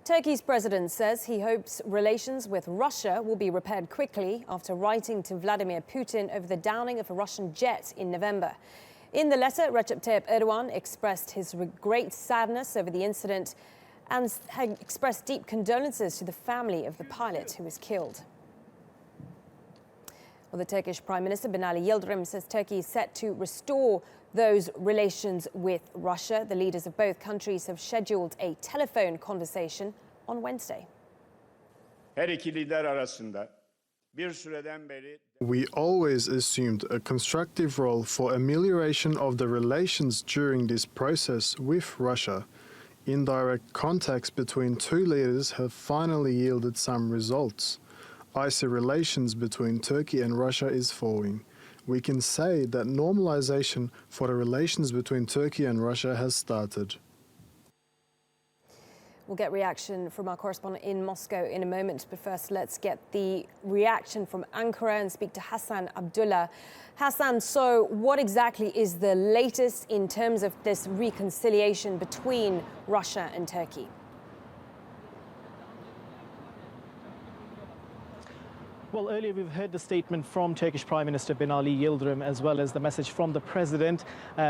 Turkey's president says he hopes relations with Russia will be repaired quickly after writing to Vladimir Putin over the downing of a Russian jet in November. In the letter, Recep Tayyip Erdogan expressed his great sadness over the incident and had expressed deep condolences to the family of the pilot who was killed. Well, the Turkish Prime Minister Binali Yildirim says Turkey is set to restore those relations with Russia. The leaders of both countries have scheduled a telephone conversation on Wednesday. We always assumed a constructive role for amelioration of the relations during this process with Russia. Indirect contacts between two leaders have finally yielded some results. Icy relations between Turkey and Russia is falling. We can say that normalization for the relations between Turkey and Russia has started. We'll get reaction from our correspondent in Moscow in a moment, but first let's get the reaction from Ankara and speak to Hasan Abdullah. Hasan, so what exactly is the latest in terms of this reconciliation between Russia and Turkey? Well, earlier we've heard the statement from Turkish Prime Minister Binali Yildirim as well as the message from the president.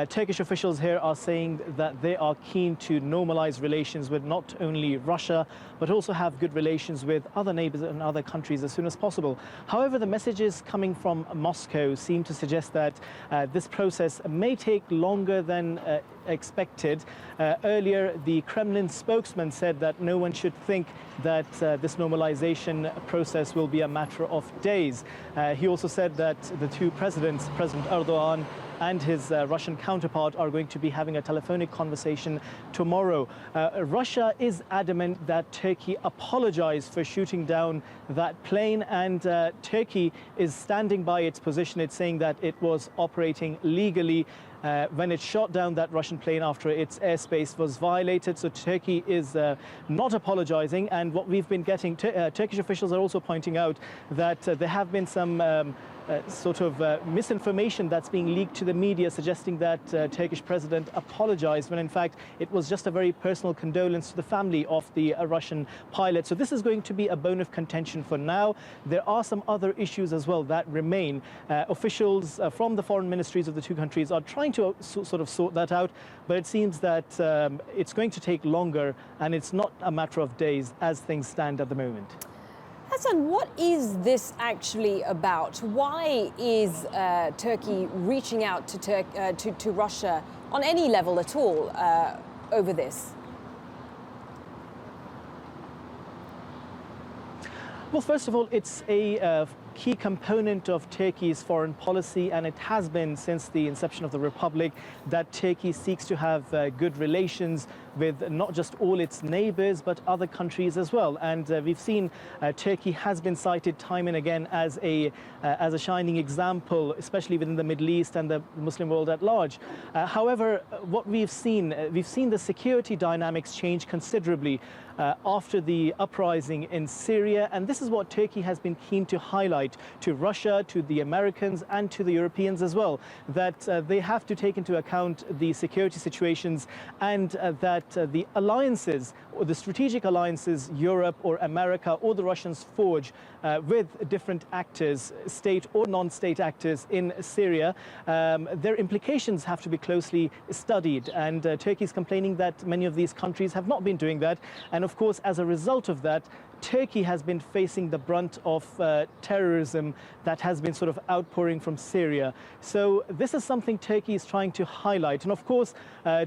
Turkish officials here are saying that they are keen to normalize relations with not only Russia, but also have good relations with other neighbors and other countries as soon as possible. However, the messages coming from Moscow seem to suggest that this process may take longer than expected. Earlier, the Kremlin spokesman said that no one should think that this normalization process will be a matter of days. He also said that the two presidents, President Erdogan and his Russian counterpart, are going to be having a telephonic conversation tomorrow. Russia is adamant that Turkey apologized for shooting down that plane, and Turkey is standing by its position. It's saying that it was operating legally when it shot down that Russian plane after its airspace was violated. So Turkey is not apologizing. And what we've been getting, Turkish officials are also pointing out that there have been some misinformation that's being leaked to the media, suggesting that Turkish president apologized when in fact it was just a very personal condolence to the family of the Russian pilot. So this is going to be a bone of contention for now. There are some other issues as well that remain. Officials from the foreign ministries of the two countries are trying to sort that out, but it seems that it's going to take longer, and it's not a matter of days as things stand at the moment. Hasan, what is this actually about? Why is Turkey reaching out to Russia on any level at all over this? Well, first of all, it's a key component of Turkey's foreign policy, and it has been since the inception of the Republic that Turkey seeks to have good relations with not just all its neighbors, but other countries as well. And we've seen Turkey has been cited time and again as a shining example, especially within the Middle East and the Muslim world at large. However, what we've seen the security dynamics change considerably after the uprising in Syria, and this is what Turkey has been keen to highlight to Russia, to the Americans and to the Europeans as well, that they have to take into account the security situations, and that the alliances, or the strategic alliances Europe or America or the Russians forge with different actors, state or non-state actors in Syria, their implications have to be closely studied. And Turkey is complaining that many of these countries have not been doing that. And of course, as a result of that, Turkey has been facing the brunt of terrorism that has been sort of outpouring from Syria. So this is something Turkey is trying to highlight. And of course,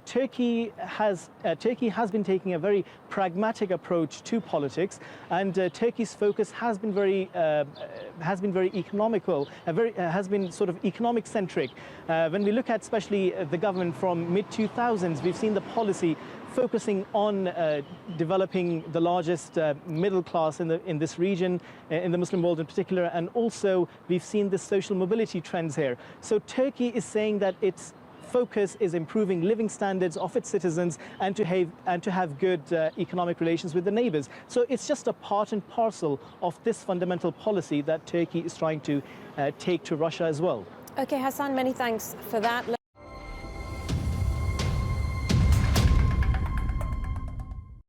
Turkey has been taking a very pragmatic approach to politics, and Turkey's focus has been very economical, has been sort of economic centric. When we look at especially the government from mid-2000s, we've seen the policy focusing on developing the largest middle class in this region, in the Muslim world in particular, and also we've seen the social mobility trends here. So Turkey is saying that its focus is improving living standards of its citizens and to have good economic relations with the neighbors. So it's just a part and parcel of this fundamental policy that Turkey is trying to take to Russia as well. Okay, Hasan, many thanks for that.